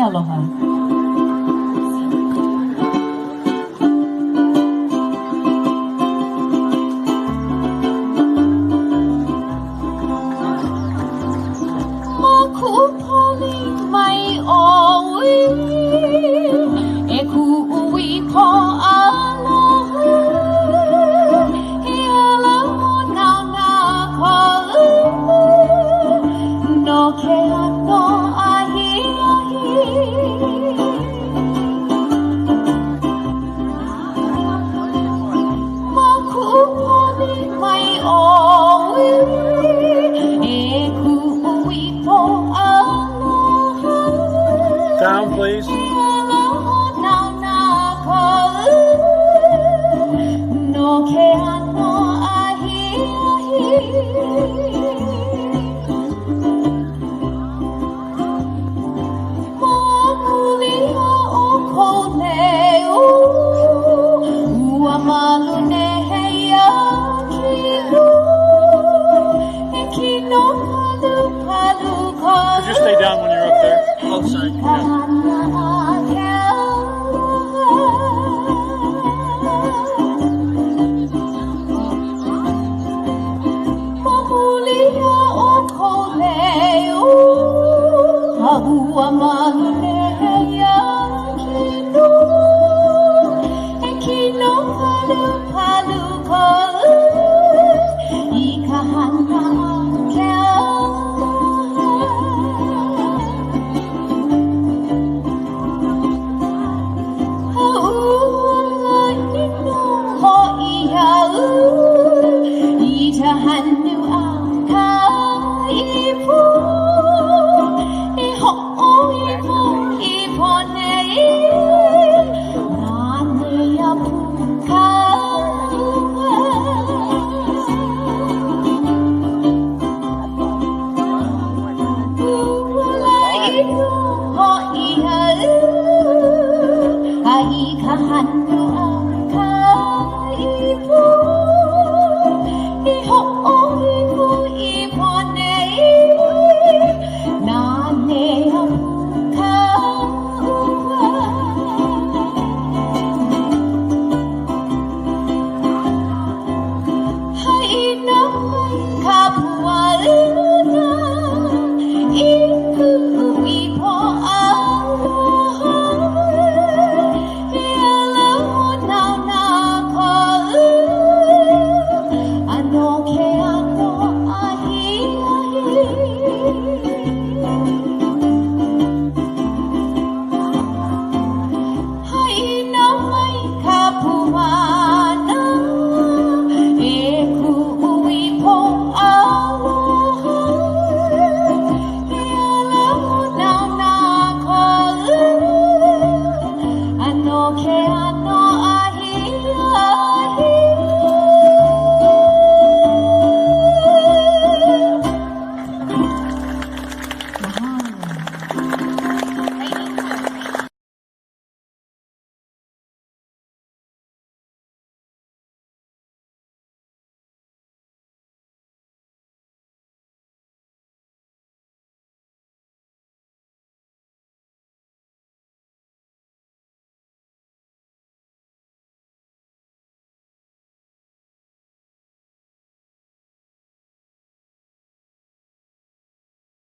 aloha. Makupali mai owi, e ku'ui po aloha, he aloha na kalu, no ke ano ahi ahi. Makupali mai owi, e ku'ui po aloha. Down, please. No ke ano ahi ahi. Ma'uli o koleu, ua malu neheia kilu, e kino palu palu kalu. Could you stay down when you're up there? Oh, sorry. Yeah. Ua malu neheia kino, e kino palu palu kalu, I ka hana ke